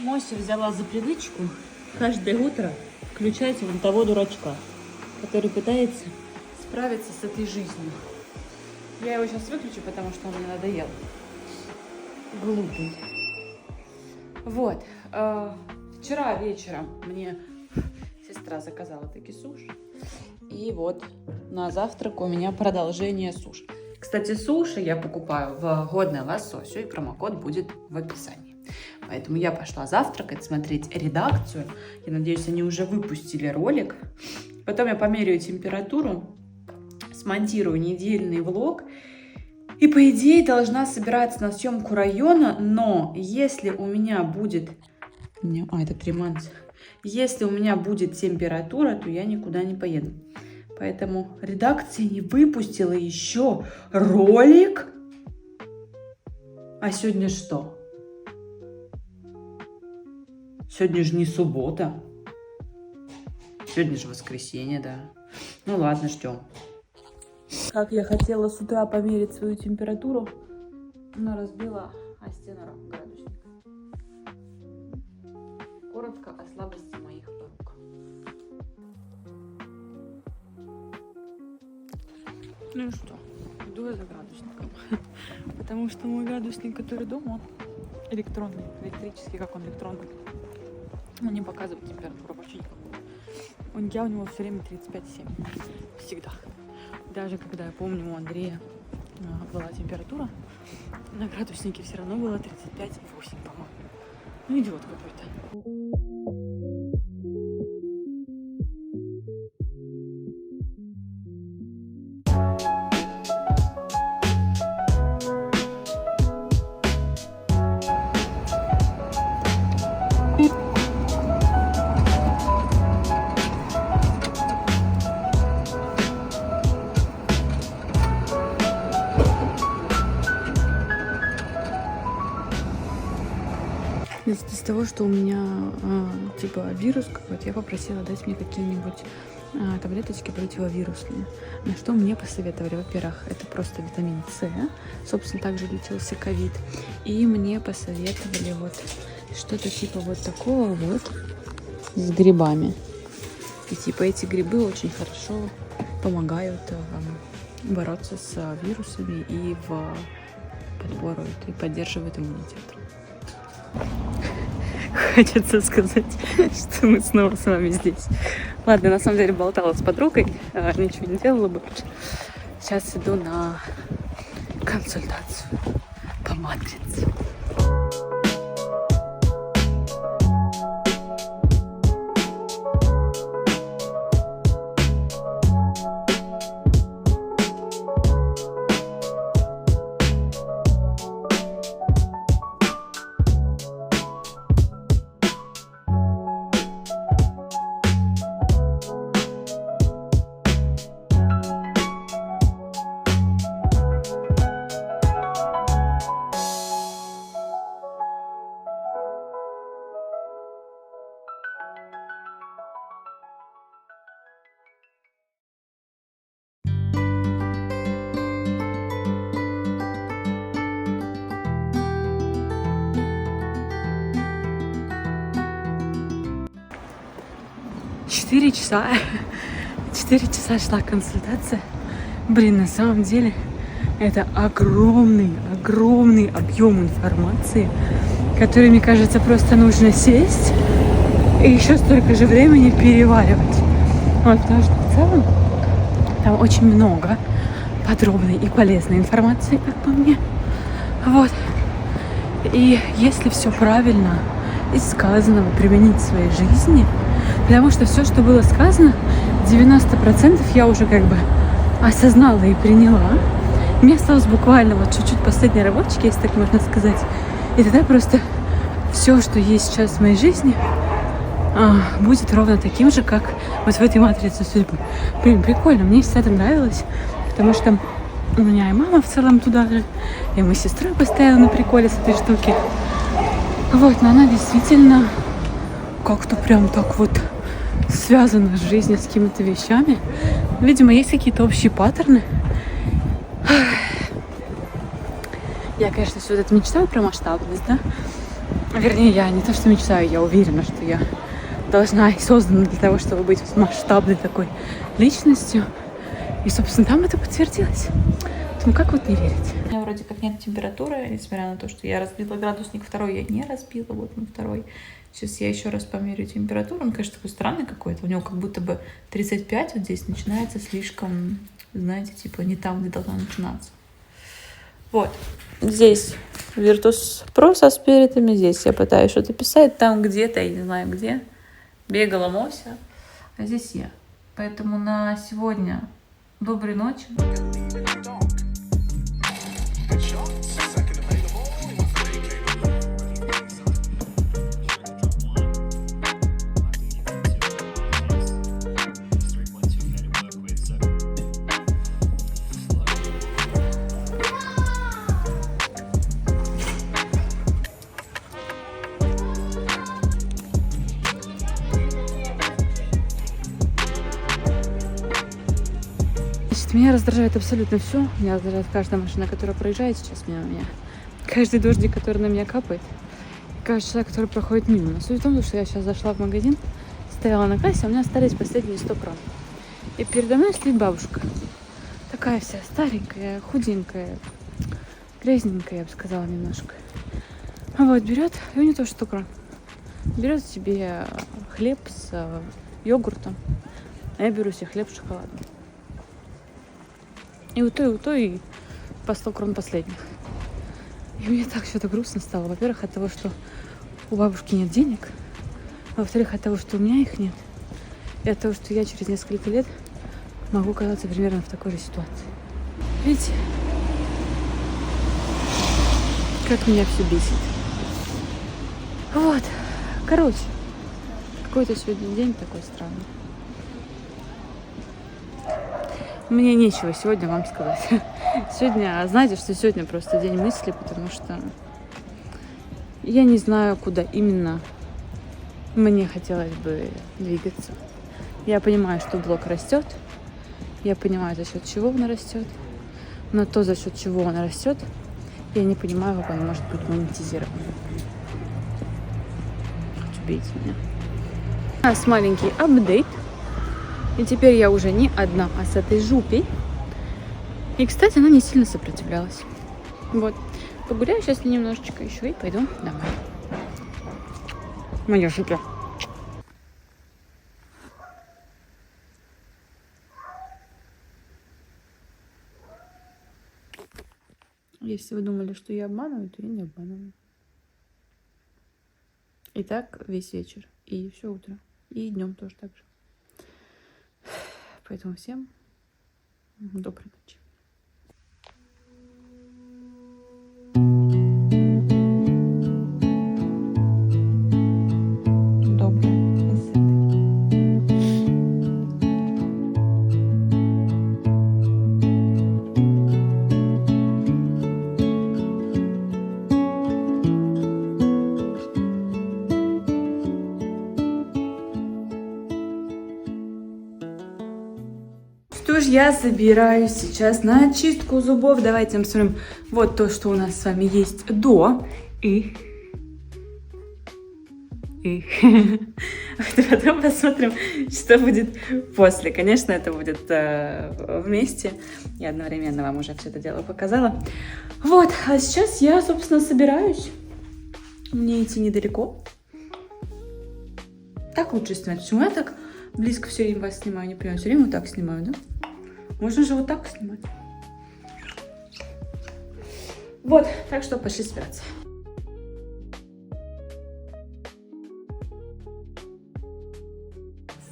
Мося взяла за привычку каждое утро включать вон того дурачка, который пытается справиться с этой жизнью. Я его сейчас выключу, потому что он мне надоел. Глупый. Вот. Вчера вечером мне сестра заказала таки суши. И вот на завтрак у меня продолжение суши. Кстати, суши я покупаю в годное лососю, и промокод будет в описании. Поэтому я пошла завтракать, смотреть редакцию. Я надеюсь, они уже выпустили ролик. Потом я померяю температуру, смонтирую недельный влог. И, по идее, должна собираться на съемку района. Но если у меня будет... это 3 манца. Если у меня будет температура, то я никуда не поеду. Поэтому редакция не выпустила еще ролик. А сегодня что? Сегодня же не суббота. Сегодня же воскресенье, да. Ну ладно, ждем. Как я хотела с утра померить свою температуру, но разбила о стену градусник. Коротко о слабости моих рук. Ну и что? Иду я за градусником. Потому что мой градусник, который дома, он электронный, электрический, как он электронный. Он не показывает температуру вообще никакую. У него все время 35,7. Всегда. Даже когда, я помню, у Андрея была температура, на градуснике все равно было 35,8, по-моему. Ну, идиот какой-то. Из того, что у меня типа вирус какой-то, я попросила дать мне какие-нибудь таблеточки противовирусные. На что мне посоветовали? Во-первых, это просто витамин С. Собственно, также лечился ковид. И мне посоветовали вот что-то типа вот такого вот с грибами. И типа эти грибы очень хорошо помогают бороться с вирусами и подборуют и поддерживают иммунитет. Хочется сказать, что мы снова с вами здесь. Ладно, на самом деле болтала с подругой, ничего не делала больше. Сейчас иду на консультацию по матрице. Четыре часа шла консультация. Блин, на самом деле это огромный объем информации, который, мне кажется, просто нужно сесть и еще столько же времени переваривать. Вот, потому что в целом там очень много подробной и полезной информации, как по мне. Вот. И если все правильно из сказанного применить в своей жизни, потому что все, что было сказано, 90% я уже как бы осознала и приняла. Мне осталось буквально вот чуть-чуть последней работочки, если так можно сказать. И тогда просто все, что есть сейчас в моей жизни, будет ровно таким же, как вот в этой матрице судьбы. Блин, прикольно, мне всегда это нравилось, потому что у меня и мама в целом туда же, и мы с сестрой постоянно на приколе с этой штуки. Вот, но она действительно как-то прям так вот связана с жизнью, с какими-то вещами. Видимо, есть какие-то общие паттерны. Я, конечно, все это мечтаю про масштабность, да? Вернее, я не то, что мечтаю, я уверена, что я должна и создана для того, чтобы быть масштабной такой личностью. И, собственно, там это подтвердилось. Поэтому как вот не верить? У меня вроде как нет температуры, несмотря на то, что я разбила градусник, второй я не разбила, вот он второй. Сейчас я еще раз померю температуру. Он, конечно, такой странный какой-то. У него как будто бы 35 вот здесь начинается слишком, знаете, типа не там, где должна начинаться. Вот. Здесь Virtus Pro со спиритами. Здесь я пытаюсь что-то писать. Там где-то, я не знаю где, бегала Мося. А здесь я. Поэтому на сегодня доброй ночи. Меня раздражает абсолютно все. Меня раздражает каждая машина, которая проезжает сейчас мимо меня. Каждый дождик, который на меня капает. Каждый человек, который проходит мимо. Но суть в том, что я сейчас зашла в магазин, стояла на кассе, а у меня остались последние 100 крон. И передо мной стоит бабушка. Такая вся старенькая, худенькая, грязненькая, я бы сказала, немножко. А вот берет, и у нее тоже 100 крон. Берет себе хлеб с йогуртом, а я беру себе хлеб с шоколадом. И у той по 100 крон последних. И мне так что-то грустно стало. Во-первых, от того, что у бабушки нет денег. А во-вторых, от того, что у меня их нет. И от того, что я через несколько лет могу оказаться примерно в такой же ситуации. Видите? Как меня все бесит. Вот. Короче. Какой-то сегодня день такой странный. Мне нечего сегодня вам сказать. Сегодня, знаете, что сегодня просто день мысли, потому что я не знаю, куда именно мне хотелось бы двигаться. Я понимаю, что блог растет. Я понимаю, за счет чего он растет. Но то, за счет чего он растет, я не понимаю, как он может быть монетизирован. Хоть убейте меня. У нас маленький апдейт. И теперь я уже не одна, а с этой жупей. И, кстати, она не сильно сопротивлялась. Вот. Погуляю сейчас немножечко еще и пойду домой. Моя жупя. Если вы думали, что я обманываю, то я не обманываю. И так весь вечер. И все утро. И днем тоже так же. Поэтому всем доброй ночи. Что ж, я собираюсь сейчас на чистку зубов. Давайте посмотрим вот то, что у нас с вами есть до и потом посмотрим, что будет после. Конечно, это будет вместе. Я одновременно вам уже все это дело показала. Вот, а сейчас я, собственно, собираюсь. Мне идти недалеко. Так лучше снимать. Почему я так близко все время вас снимаю? Не понимаю, все время вот так снимаю, да? Можно же вот так снимать. Вот, так что пошли собираться.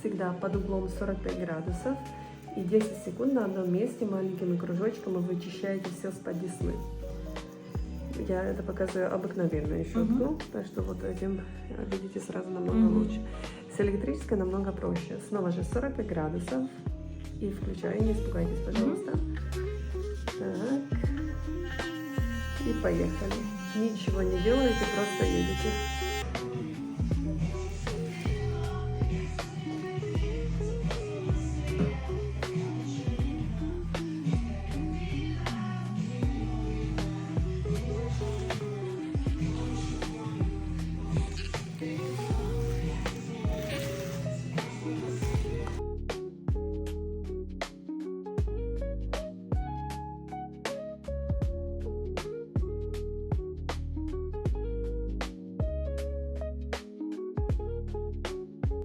Всегда под углом 45 градусов и 10 секунд на одном месте маленькими кружочками вы вычищаете все с-под десны. Я это показываю обыкновенную щетку, так что вот этим видите сразу намного лучше. С электрической намного проще. Снова же 45 градусов и включаю, не испугайтесь, пожалуйста. Так. И поехали. Ничего не делаете, просто едете.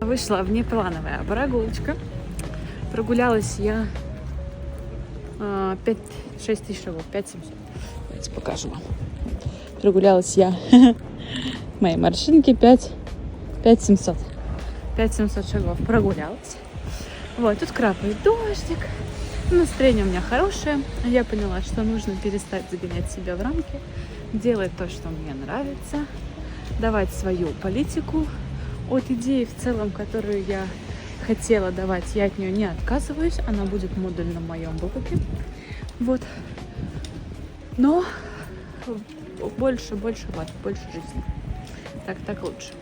Вышла внеплановая прогулочка. Прогулялась я 5-6 тысяч шагов, 5700. Давайте покажу вам. Прогулялась я моей маршинке 5700. 5700 шагов прогулялась. Вот, тут крапает дождик. Настроение у меня хорошее. Я поняла, что нужно перестать загонять себя в рамки, делать то, что мне нравится, давать свою политику. От идеи в целом, которую я хотела давать, я от нее не отказываюсь. Она будет модульна в моем выпуске. Вот. Но больше жизни. Так лучше.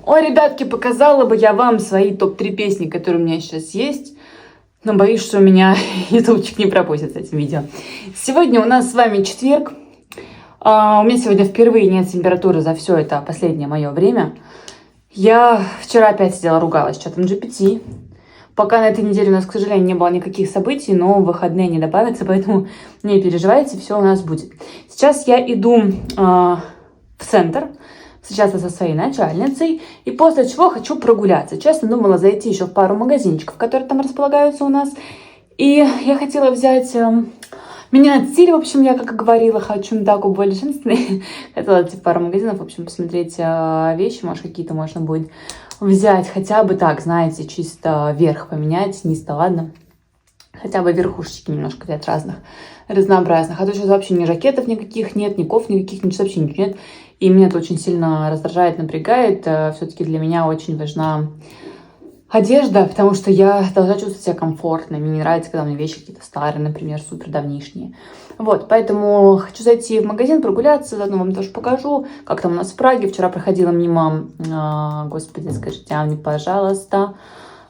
Ой, ребятки, показала бы я вам свои топ-3 песни, которые у меня сейчас есть. Но боюсь, что у меня ютубчик не пропустит с этим видео. Сегодня у нас с вами четверг. У меня сегодня впервые нет температуры за все это последнее мое время. Я вчера опять сидела, ругалась с чатом GPT. Пока на этой неделе у нас, к сожалению, не было никаких событий, но в выходные не добавятся, поэтому не переживайте, все у нас будет. Сейчас я иду в центр, встречаться со своей начальницей, и после чего хочу прогуляться. Честно, думала зайти еще в пару магазинчиков, которые там располагаются у нас. И я хотела взять... менять стиль, в общем, я, как и говорила, хочу такую более женственный. Хотела идти в пару магазинов, в общем, посмотреть вещи, может, какие-то можно будет взять. Хотя бы так, знаете, чисто верх поменять, низ-то ладно. Хотя бы верхушечки немножко взять разнообразных. А то сейчас вообще ни жакетов никаких нет, ни кофт никаких, ничего, вообще ничего нет. И меня это очень сильно раздражает, напрягает. Все-таки для меня очень важна одежда, потому что я должна чувствовать себя комфортно. Мне не нравится, когда у меня вещи какие-то старые, например, супер давнишние. Вот, поэтому хочу зайти в магазин, прогуляться, заодно вам тоже покажу, как там у нас в Праге. Вчера проходила мимо, господи, скажите, мне, пожалуйста,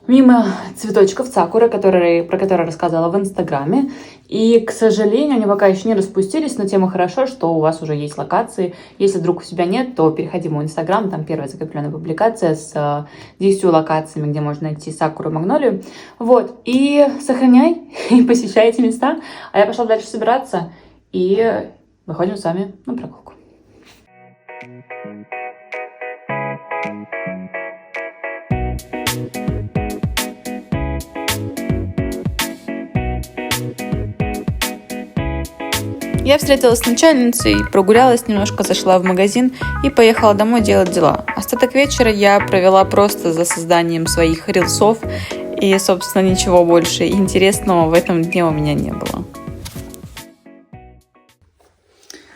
мимо цветочков сакуры, про которые рассказывала в Инстаграме. И, к сожалению, они пока еще не распустились, но тем и хорошо, что у вас уже есть локации. Если вдруг у себя нет, то переходи в мой Инстаграм, там первая закрепленная публикация с 10 локациями, где можно найти сакуру и магнолию. Вот, и сохраняй, и посещай эти места. А я пошла дальше собираться, и выходим с вами на прогулку. Я встретилась с начальницей, прогулялась немножко, зашла в магазин и поехала домой делать дела. Остаток вечера я провела просто за созданием своих рилсов, и, собственно, ничего больше интересного в этом дне у меня не было.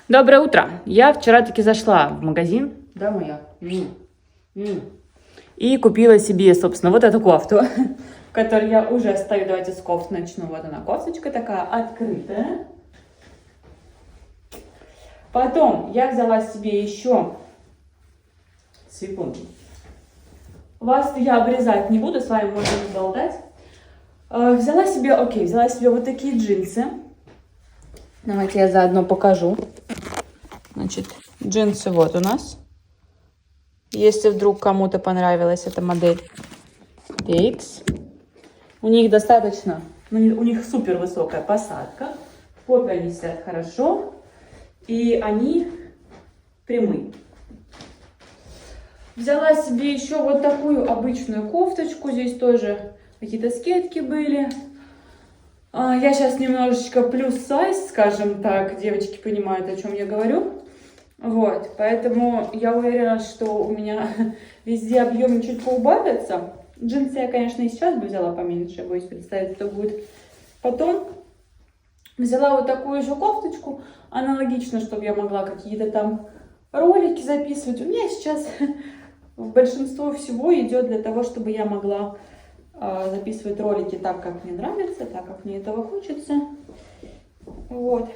Доброе утро! Я вчера таки зашла в магазин, да, моя? И купила себе, собственно, вот эту кофту, которую я уже стою. Давайте с кофт начну. Вот она, кофточка такая открытая. Потом я взяла себе еще, секунду, вас-то я обрезать не буду, с вами можно болтать. Взяла себе вот такие джинсы. Давайте я заодно покажу. Значит, джинсы вот у нас. Если вдруг кому-то понравилась эта модель X. У них достаточно, у них супер высокая посадка. В попе они сидят хорошо. И они прямые. Взяла себе еще вот такую обычную кофточку. Здесь тоже какие-то скидки были. Я сейчас немножечко плюс сайз, скажем так. Девочки понимают, о чем я говорю. Вот, поэтому я уверена, что у меня везде объемы чуть поубавятся. Джинсы я, конечно, и сейчас бы взяла поменьше. Боюсь представить, что будет потом. Взяла вот такую еще кофточку, аналогично, чтобы я могла какие-то там ролики записывать. У меня сейчас большинство всего идет для того, чтобы я могла записывать ролики так, как мне нравится, так, как мне этого хочется. Вот.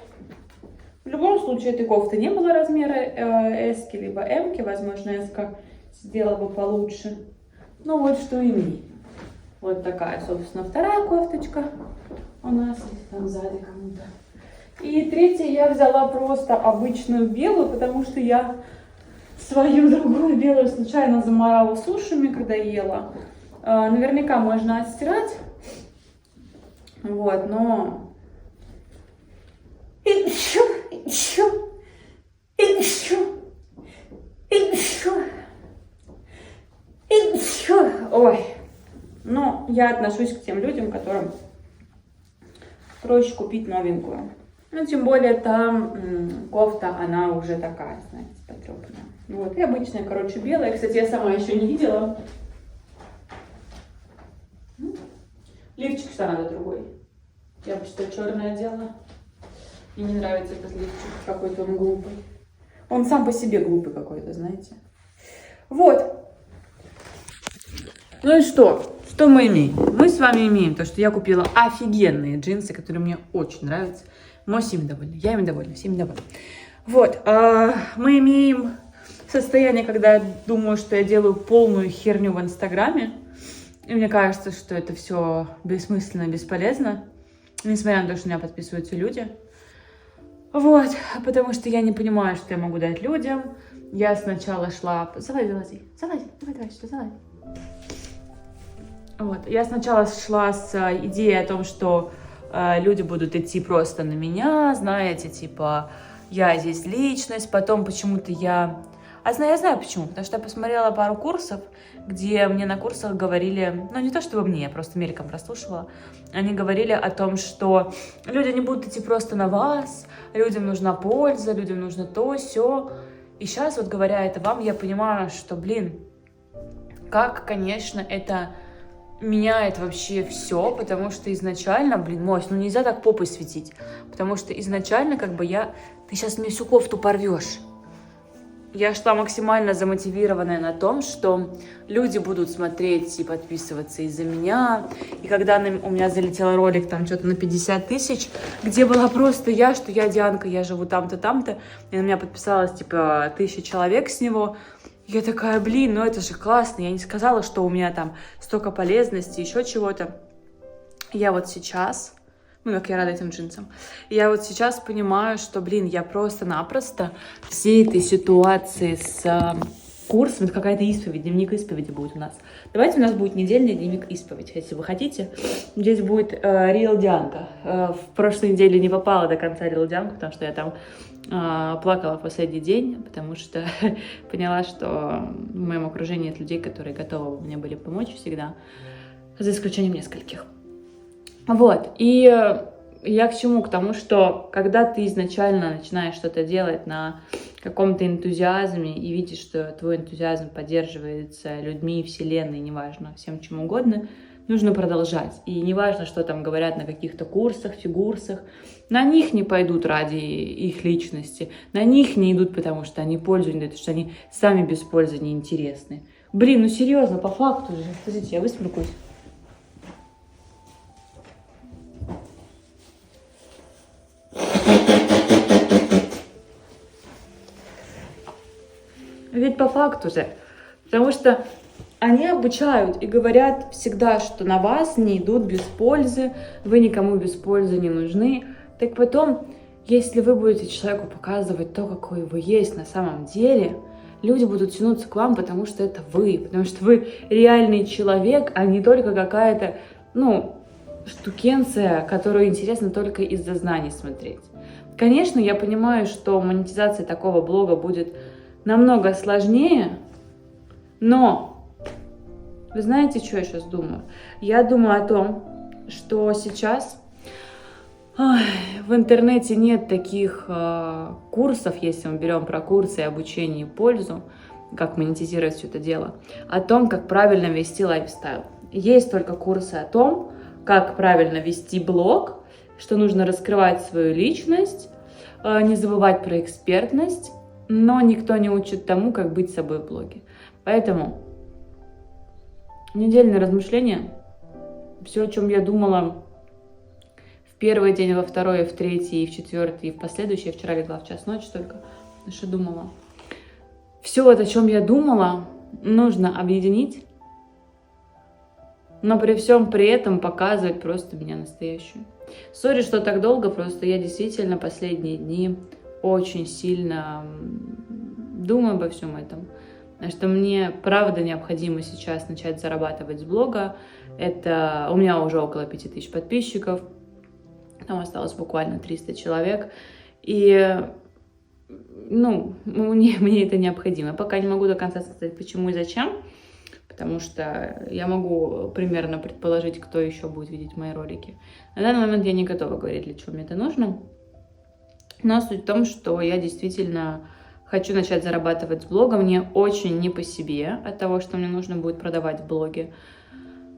В любом случае, этой кофты не было размера S либо M, возможно, S сделала бы получше. Ну вот что имею. Вот такая, собственно, вторая кофточка у нас там сзади кому-то. И третья я взяла просто обычную белую, потому что я свою другую белую случайно заморала сушами, когда ела. Наверняка можно отстирать. Вот, но... Ой, ну, я отношусь к тем людям, которым проще купить новенькую. Ну, тем более там кофта, она уже такая, знаете, потрепанная. Вот, и обычная, короче, белая. Кстати, я сама еще не видела. Лифчик что надо другой. Я бы что черное делала. Мне не нравится этот лифчик, какой-то он глупый. Он сам по себе глупый какой-то, знаете. Вот. Ну и что? Что мы имеем? Мы с вами имеем то, что я купила офигенные джинсы, которые мне очень нравятся. Мы всеми довольны. Я ими довольна, всеми довольна. Вот. Мы имеем состояние, когда я думаю, что я делаю полную херню в Инстаграме. И мне кажется, что это все бессмысленно, бесполезно. Несмотря на то, что на меня подписываются люди. Вот. Потому что я не понимаю, что я могу дать людям. Я сначала шла... Залази. Давай, что залази. Вот. Я сначала шла с идеей о том, что люди будут идти просто на меня, знаете, типа, я здесь личность, потом почему-то я знаю почему, потому что я посмотрела пару курсов, где мне на курсах говорили, ну, не то чтобы мне, я просто мельком прослушивала, они говорили о том, что люди не будут идти просто на вас, людям нужна польза, людям нужно то, сё. И сейчас, вот говоря это вам, я понимаю, что, как, конечно, это меняет вообще все, потому что изначально, Мось, ну нельзя так попой светить, потому что изначально ты сейчас мне всю кофту порвешь. Я шла максимально замотивированная на том, что люди будут смотреть и подписываться из-за меня. И когда у меня залетел ролик там что-то на 50 тысяч, где была просто что я Дианка, я живу там-то, там-то, и на меня подписалось типа 1000 человек с него. Я такая, ну это же классно. Я не сказала, что у меня там столько полезности, еще чего-то. Я вот сейчас, как я рада этим джинсам, я вот сейчас понимаю, что, я просто-напросто всей этой ситуации с курсом, это какая-то исповедь, дневник исповеди будет у нас. Давайте у нас будет недельный дневник исповедь, если вы хотите. Здесь будет Real Дианка. В прошлой неделе не попала до конца Real Дианка, потому что я там плакала в последний день, потому что поняла, что в моем окружении нет людей, которые готовы мне были помочь всегда, за исключением нескольких. Вот, и я к чему? К тому, что когда ты изначально начинаешь что-то делать на каком-то энтузиазме и видишь, что твой энтузиазм поддерживается людьми, вселенной, неважно, всем чем угодно, нужно продолжать. И неважно, что там говорят на каких-то курсах, фигурсах, на них не пойдут ради их личности, на них не идут, потому что они пользу не дают, потому что они сами без пользы неинтересны. Ну серьезно, по факту же. Смотрите, я высморкаюсь. Ведь по факту же. Потому что они обучают и говорят всегда, что на вас не идут без пользы, вы никому без пользы не нужны. Так потом, если вы будете человеку показывать то, какой вы есть на самом деле, люди будут тянуться к вам, потому что это вы. Потому что вы реальный человек, а не только какая-то, штукенция, которую интересно только из-за знаний смотреть. Конечно, я понимаю, что монетизация такого блога будет намного сложнее, но вы знаете, что я сейчас думаю? Я думаю о том, что сейчас в интернете нет таких курсов, если мы берем про курсы и обучение и пользу, как монетизировать все это дело, о том, как правильно вести лайфстайл. Есть только курсы о том, как правильно вести блог, что нужно раскрывать свою личность, не забывать про экспертность, но никто не учит тому, как быть собой в блоге. Поэтому недельное размышление, все, о чем я думала в первый день, во второй, в третий, в четвертый, и в последующий, я вчера легла в 1:00 ночи только, что думала. Все это, о чем я думала, нужно объединить, но при всем при этом показывать просто меня настоящую. Сори, что так долго, просто я действительно последние дни очень сильно думаю обо всем этом. Что мне правда необходимо сейчас начать зарабатывать с блога. Это у меня уже около 5000 подписчиков. Там осталось буквально 300 человек. И мне это необходимо. Я пока не могу до конца сказать, почему и зачем. потому что я могу примерно предположить, кто еще будет видеть мои ролики. На данный момент я не готова говорить, для чего мне это нужно. Но суть в том, что я действительно хочу начать зарабатывать с блога. Мне очень не по себе от того, что мне нужно будет продавать в блоге.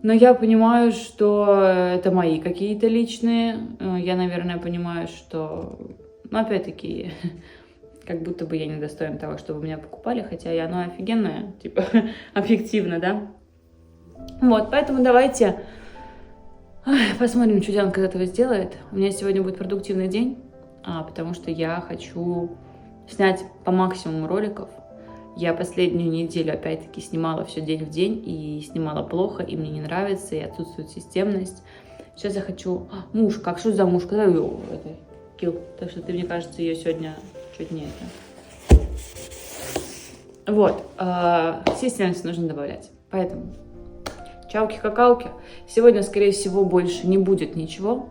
Но я понимаю, что это мои какие-то личные. Я, наверное, понимаю, что, ну, опять-таки, как будто бы я не достоин того, чтобы меня покупали, хотя оно офигенное, типа, объективно, да? Вот, поэтому давайте посмотрим, что Дианка из этого сделает. У меня сегодня будет продуктивный день, потому что я хочу снять по максимуму роликов. Я последнюю неделю, опять-таки, снимала все день в день, и снимала плохо, и мне не нравится, и отсутствует системность. Сейчас я хочу... мушка, что за мушка? Давай ее, килл. Так что ты, мне кажется, ее сегодня чуть не это. Вот. Системность нужно добавлять. Поэтому чауки-какауки. Сегодня, скорее всего, больше не будет ничего,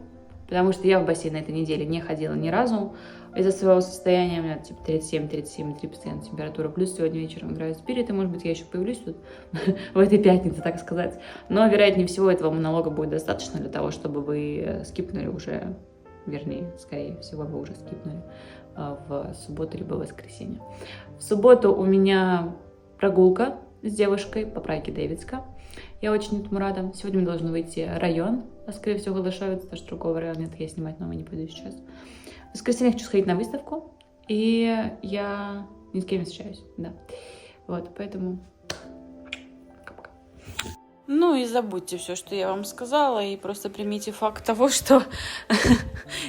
потому что я в бассейн на этой неделе не ходила ни разу. Из-за своего состояния у меня типа 37-37,3 постоянно температура. Плюс сегодня вечером играю спирит, и, может быть, я еще появлюсь тут в этой пятнице, так сказать. Но, вероятнее всего, этого монолога будет достаточно для того, чтобы вы скипнули уже, вернее, скорее всего, вы уже скипнули в субботу либо воскресенье. В субботу у меня прогулка с девушкой по Прайке Дэвидска. Я очень этому рада. Сегодня мы должны выйти район, скорее всего, Голошовец, потому что другого района нет, я снимать новый не пойду сейчас. В воскресенье я хочу сходить на выставку, и я ни с кем не встречаюсь, да. Вот, поэтому... Ну и забудьте все, что я вам сказала, и просто примите факт того, что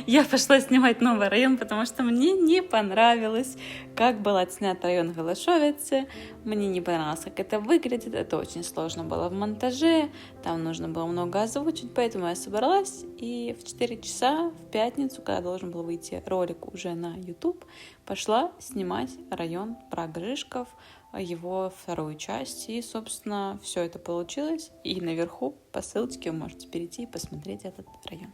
я пошла снимать новый район, потому что мне не понравилось, как был отснят район Голошовицы, мне не понравилось, как это выглядит, это очень сложно было в монтаже, там нужно было много озвучить, поэтому я собралась, и в 4 часа в пятницу, когда должен был выйти ролик уже на YouTube, пошла снимать район Прага-Рыжков, его вторую часть, и, собственно, все это получилось, и наверху по ссылочке вы можете перейти и посмотреть этот район.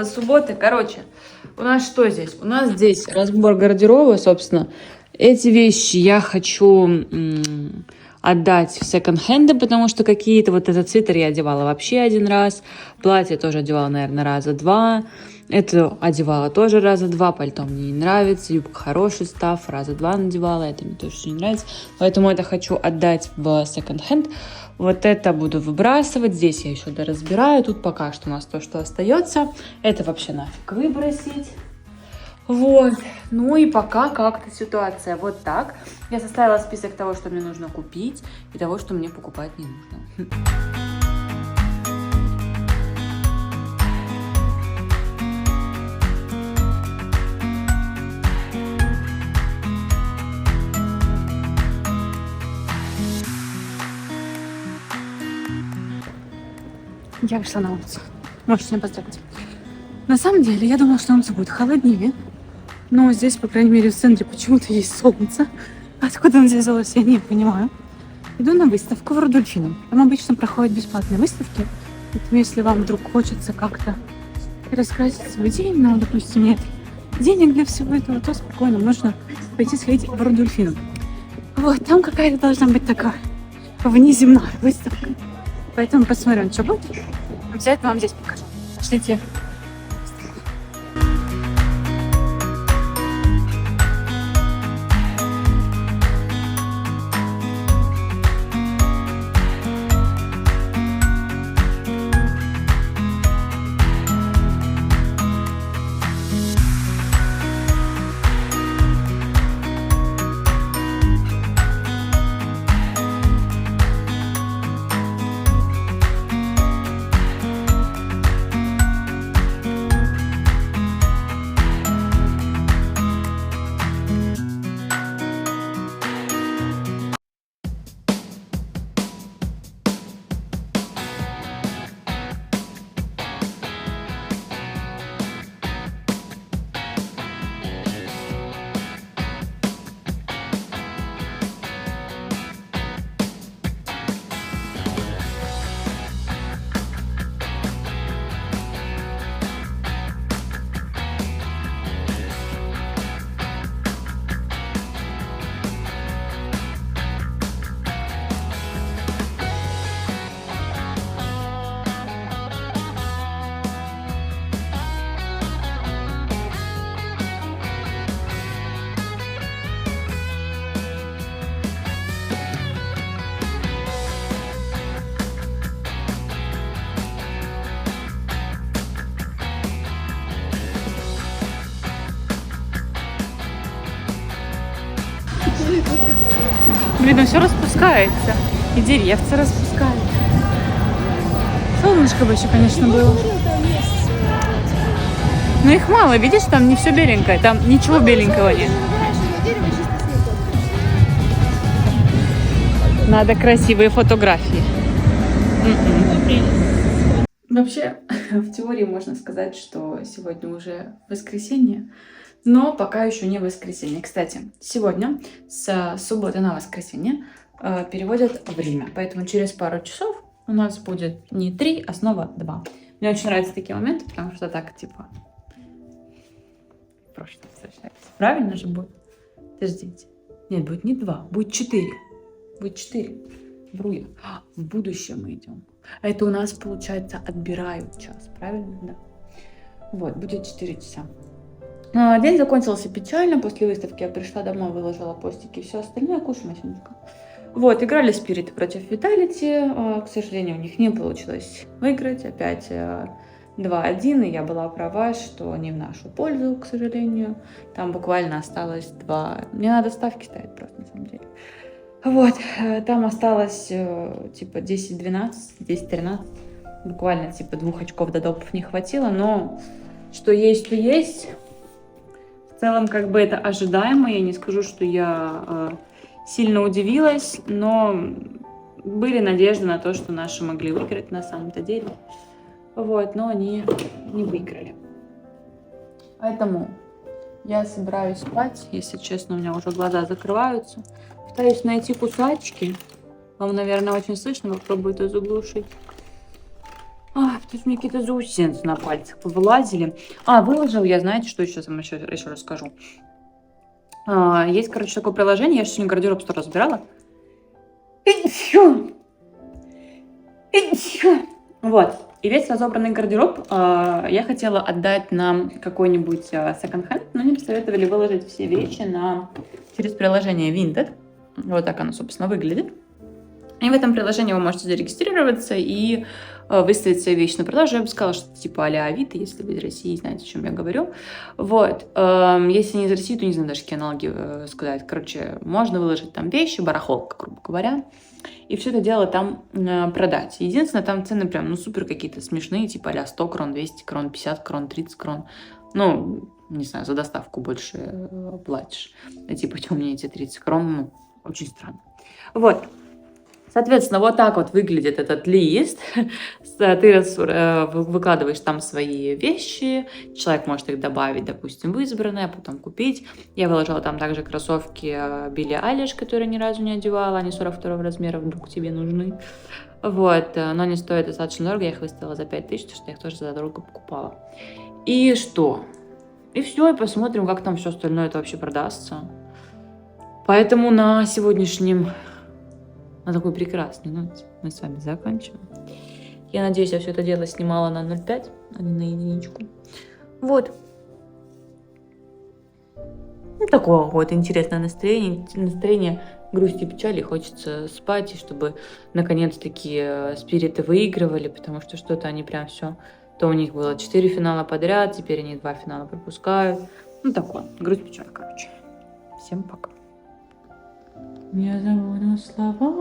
Субботы, короче, у нас что здесь? У нас здесь разбор гардероба, собственно. Эти вещи я хочу отдать в секонд-хенды, потому что какие-то... Вот этот свитер я одевала вообще один раз. Платье тоже одевала, наверное, раза два. Это одевала тоже раза два. Пальто мне не нравится. Юбка хороший став. Раза два надевала. Это мне тоже не нравится. Поэтому это хочу отдать в секонд-хенд. Вот это буду выбрасывать. Здесь я еще доразбираю. Тут пока что у нас то, что остается. Это вообще нафиг выбросить. Вот. Ну и пока как-то ситуация вот так. Я составила список того, что мне нужно купить, и того, что мне покупать не нужно. Я вышла на улицу. Можете меня поздравить. На самом деле, я думала, что на улице будет холоднее. Но здесь, по крайней мере, в центре почему-то есть солнце. Откуда оно здесь взялось, я не понимаю. Иду на выставку в Рудольфино. Там обычно проходят бесплатные выставки. Поэтому, если вам вдруг хочется как-то раскрасить свой день, но, допустим, нет денег для всего этого, то спокойно можно пойти сходить в Рудольфино. Вот, там какая-то должна быть такая внеземная выставка. Поэтому посмотрим, что будет. Обязательно вам здесь покажу. Пошлите. Видно, все распускается. И деревца распускают. Солнышко бы еще, конечно, было. Но их мало, видишь, там не все беленькое. Там ничего беленького нет. Надо красивые фотографии. Вообще, в теории можно сказать, что сегодня уже воскресенье, но пока еще не воскресенье. Кстати, сегодня с субботы на воскресенье переводят время, поэтому через пару часов у нас будет не 3, а снова 2. Мне очень нравятся такие моменты, потому что так, типа, прошлое возвращается. Правильно же будет? Подождите. Нет, будет не 2, будет 4. Будет 4. Вру я. В будущее мы идем. А это у нас, получается, отбирают час, правильно? Да. Вот, будет 4 часа. День закончился печально. После выставки я пришла домой, выложила постики и все остальное. Кушай, Масенечка. Вот, играли Спириты против Виталити. К сожалению, у них не получилось выиграть. Опять 2-1, и я была права, что не в нашу пользу, к сожалению. Там буквально осталось 2... Мне надо ставки ставить просто, на самом деле. Вот, там осталось типа 10-12, 10-13. Буквально типа 2 очков до допов не хватило, но что есть, то есть. В целом, как бы это ожидаемо. Я не скажу, что я сильно удивилась, но были надежды на то, что наши могли выиграть на самом-то деле. Вот, но они не выиграли. Поэтому я собираюсь спать. Если честно, у меня уже глаза закрываются. Пытаюсь найти кусачки. Вам, наверное, очень слышно. Попробую это заглушить. Потому что у меня какие-то заусенцы на пальцах повылазили. Выложил я, знаете, что еще расскажу. Есть, короче, такое приложение. Я сегодня гардероб что разбирала. Вот. И весь разобранный гардероб я хотела отдать на какой-нибудь секонд-хенд, но мне посоветовали выложить все вещи через приложение Vinted. Вот так оно, собственно, выглядит. И в этом приложении вы можете зарегистрироваться и выставить свои вещи на продажу. Я бы сказала, что это типа а-ля Авито, если вы из России, знаете, о чем я говорю. Вот. Если не из России, то не знаю даже, какие аналоги сказать. Короче, можно выложить там вещи, барахолка, грубо говоря. И все это дело там продать. Единственное, там цены прям, супер какие-то смешные, типа а-ля 100 крон, 200 крон, 50 крон, 30 крон. Не знаю, за доставку больше платишь. Типа, что у меня эти 30 крон, очень странно. Вот. Соответственно, вот так вот выглядит этот лист. Ты выкладываешь там свои вещи, человек может их добавить, допустим, в избранное, потом купить. Я выложила там также кроссовки Billie Eilish, которые ни разу не одевала, они 42 размера, вдруг тебе нужны. Вот, но они стоят достаточно дорого, я их выставила за 5000, потому что я их тоже за дорого покупала. И что? И все, и посмотрим, как там все остальное это вообще продастся. Поэтому на такой прекрасной ноте мы с вами заканчиваем. Я надеюсь, я все это дело снимала на 0,5, а не на единичку. Вот. Такое вот интересное настроение грусти и печали. Хочется спать, и чтобы наконец-таки спириты выигрывали, потому что что-то они прям все... То у них было 4 финала подряд, теперь они 2 финала пропускают. Такое. Грусть, печаль, короче. Всем пока. Я забуду слова.